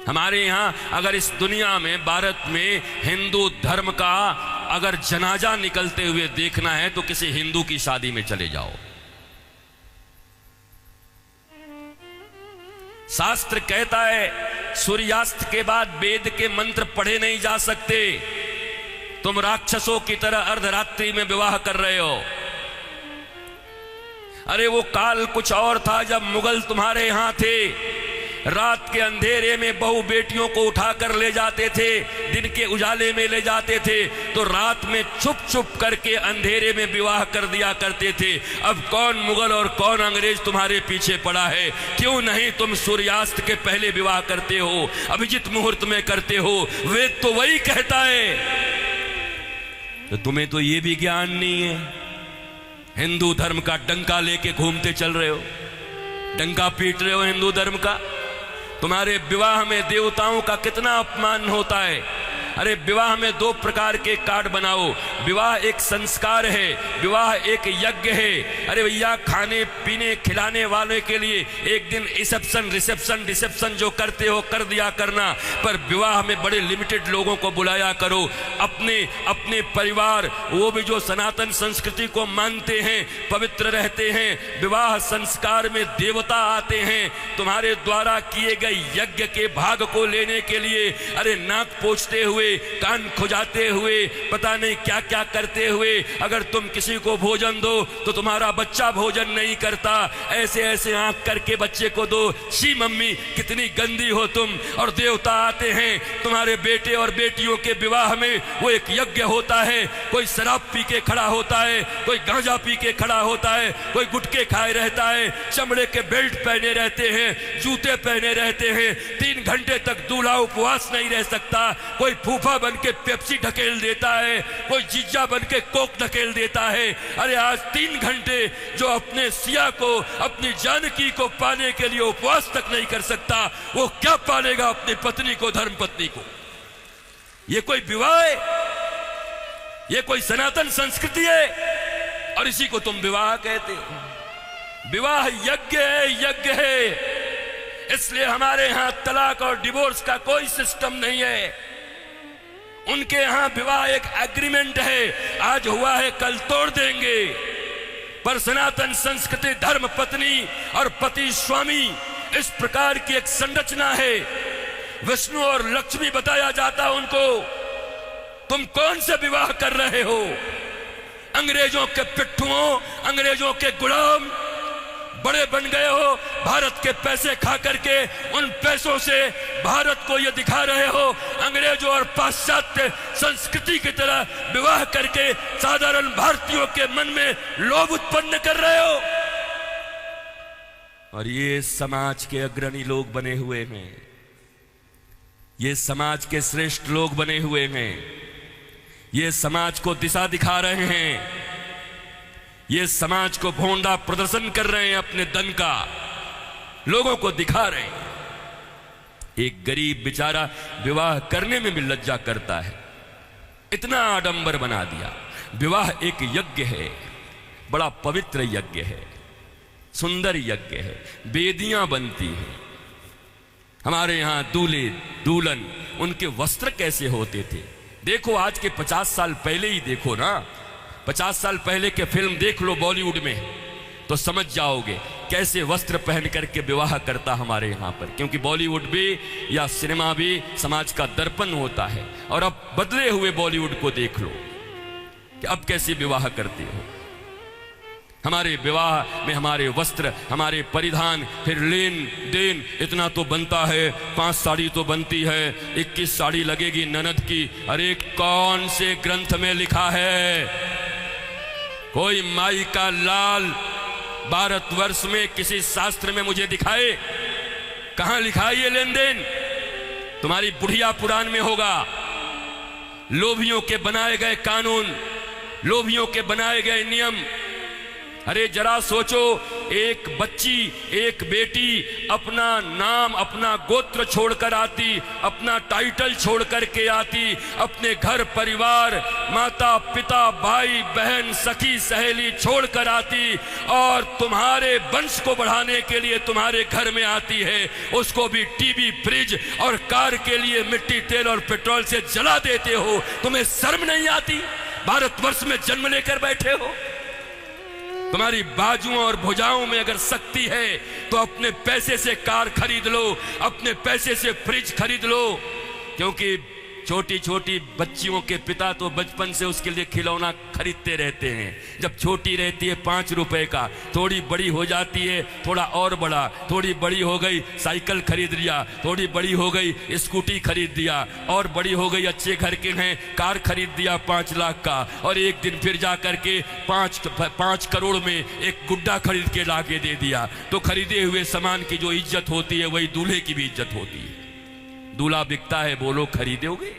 हमारे यहाँ अगर इस दुनिया में, भारत में हिंदू धर्म का अगर जनाजा निकलते हुए देखना है तो किसी हिंदू की शादी में चले जाओ। शास्त्र कहता है सूर्यास्त के बाद वेद के मंत्र पढ़े नहीं जा सकते। तुम राक्षसों की तरह अर्धरात्रि में विवाह कर रहे हो। अरे वो काल कुछ और था जब मुगल तुम्हारे यहां थे। रात के अंधेरे में बहू बेटियों को उठाकर ले जाते थे, दिन के उजाले में ले जाते थे, तो रात में छुप छुप करके अंधेरे में विवाह कर दिया करते थे। अब कौन मुगल और कौन अंग्रेज तुम्हारे पीछे पड़ा है? क्यों नहीं तुम सूर्यास्त के पहले विवाह करते हो, अभिजित मुहूर्त में करते हो? वेद तो वही कहता है। तो तुम्हें तो ये भी ज्ञान नहीं है। हिंदू धर्म का डंका लेके घूमते चल रहे हो, डंका पीट रहे हो हिंदू धर्म का। तुम्हारे विवाह में देवताओं का कितना अपमान होता है। अरे विवाह में दो प्रकार के कार्ड बनाओ। विवाह एक संस्कार है, विवाह एक यज्ञ है। अरे भैया, खाने पीने खिलाने वाले के लिए एक दिन रिसेप्शन जो करते हो कर दिया करना, पर विवाह में बड़े लिमिटेड लोगों को बुलाया करो। अपने परिवार, वो भी जो सनातन संस्कृति को मानते हैं, पवित्र रहते हैं। विवाह संस्कार में देवता आते हैं तुम्हारे द्वारा किए गए यज्ञ के भाग को लेने के लिए। अरे नाक पोंछते हुए, कान खुजाते हुए, पता नहीं क्या क्या करते हुए अगर तुम किसी को भोजन दो तो तुम्हारा बच्चा भोजन नहीं करता। ऐसे ऐसे आंख करके बच्चे को दो। शी मम्मी, कितनी गंदी हो तुम। और देवता आते हैं तुम्हारे बेटे और बेटियों के विवाह में। वो एक यज्ञ होता है। कोई शराब पी के खड़ा होता है, कोई गांजा पी के खड़ा होता है, कोई गुटके खाए रहता है, चमड़े के बेल्ट पहने रहते हैं, जूते पहने रहते हैं। 3 घंटे तक दूल्हा उपवास नहीं रह सकता। कोई फूफा बन के पेप्सी ढकेल देता है, कोई जीजा बन के कोक ढकेल देता है। अरे आज 3 घंटे जो अपने सिया को, अपनी जानकी को पाने के लिए उपवास तक नहीं कर सकता, वो क्या पालेगा अपनी पत्नी को, धर्म पत्नी को? ये कोई विवाह है? ये कोई सनातन संस्कृति है? और इसी को तुम विवाह कहते हो। विवाह यज्ञ है, यज्ञ है। इसलिए हमारे यहां तलाक और डिवोर्स का कोई सिस्टम नहीं है। उनके यहां विवाह एक एग्रीमेंट है, आज हुआ है कल तोड़ देंगे। पर सनातन संस्कृति धर्म पत्नी और पति स्वामी, इस प्रकार की एक संरचना है। विष्णु और लक्ष्मी बताया जाता उनको। तुम कौन से विवाह कर रहे हो? अंग्रेजों के पिट्ठुओं, अंग्रेजों के गुलाम बड़े बन गए हो। भारत के पैसे खा करके उन पैसों से भारत को ये दिखा रहे हो अंग्रेजों और पाश्चात्य संस्कृति की तरह विवाह करके साधारण भारतीयों के मन में लोभ उत्पन्न कर रहे हो। और ये समाज के अग्रणी लोग बने हुए हैं, ये समाज के श्रेष्ठ लोग बने हुए हैं, ये समाज को दिशा दिखा रहे हैं, ये समाज को भोंडा प्रदर्शन कर रहे हैं, अपने धन का लोगों को दिखा रहे हैं। एक गरीब बेचारा विवाह करने में भी लज्जा करता है, इतना आडंबर बना दिया। विवाह एक यज्ञ है, बड़ा पवित्र यज्ञ है, सुंदर यज्ञ है, वेदियां बनती हैं। हमारे यहां दूल्हे दुल्हन, उनके वस्त्र कैसे होते थे? देखो आज के 50 साल पहले ही देखो ना, 50 साल पहले के फिल्म देख लो बॉलीवुड में, तो समझ जाओगे कैसे वस्त्र पहन करके विवाह करता हमारे यहाँ पर। क्योंकि बॉलीवुड भी या सिनेमा भी समाज का दर्पण होता है। और अब बदले हुए बॉलीवुड को देख लो कि अब कैसे विवाह करते हो। हमारे विवाह में हमारे वस्त्र, हमारे परिधान, फिर लेन देन इतना तो बनता है। 5 साड़ी तो बनती है, 21 साड़ी लगेगी ननद की। अरे कौन से ग्रंथ में लिखा है? कोई माई का लाल भारतवर्ष में किसी शास्त्र में मुझे दिखाए? कहां लिखा है ये लेन देन? तुम्हारी बुढ़िया पुराण में होगा। लोभियों के बनाए गए कानून, लोभियों के बनाए गए नियम। अरे जरा सोचो, एक बच्ची, एक बेटी अपना नाम, अपना गोत्र छोड़कर आती, अपना टाइटल छोड़ करके आती, अपने घर परिवार, माता पिता, भाई बहन, सखी सहेली छोड़कर आती और तुम्हारे वंश को बढ़ाने के लिए तुम्हारे घर में आती है, उसको भी टीवी, फ्रिज और कार के लिए मिट्टी, तेल और पेट्रोल से जला देते हो। तुम्हें शर्म नहीं आती? भारतवर्ष में जन्म लेकर बैठे हो। तुम्हारी बाजुओं और भुजाओं में अगर शक्ति है तो अपने पैसे से कार खरीद लो, अपने पैसे से फ्रिज खरीद लो, क्योंकि छोटी छोटी बच्चियों के पिता तो बचपन से उसके लिए खिलौना खरीदते रहते हैं। जब छोटी रहती है 5 रुपए का, थोड़ी बड़ी हो जाती है थोड़ा और बड़ा, थोड़ी बड़ी हो गई साइकिल खरीद लिया, थोड़ी बड़ी हो गई स्कूटी खरीद दिया, और बड़ी हो गई अच्छे घर के हैं कार खरीद दिया 5 लाख का, और एक दिन फिर जा करके 5 करोड़ में एक गुड्डा खरीद के लाके दे दिया। तो खरीदे हुए सामान की जो इज्जत होती है वही दूल्हे की भी इज्जत होती है। दूल्हा बिकता है, बोलो खरीदोगे?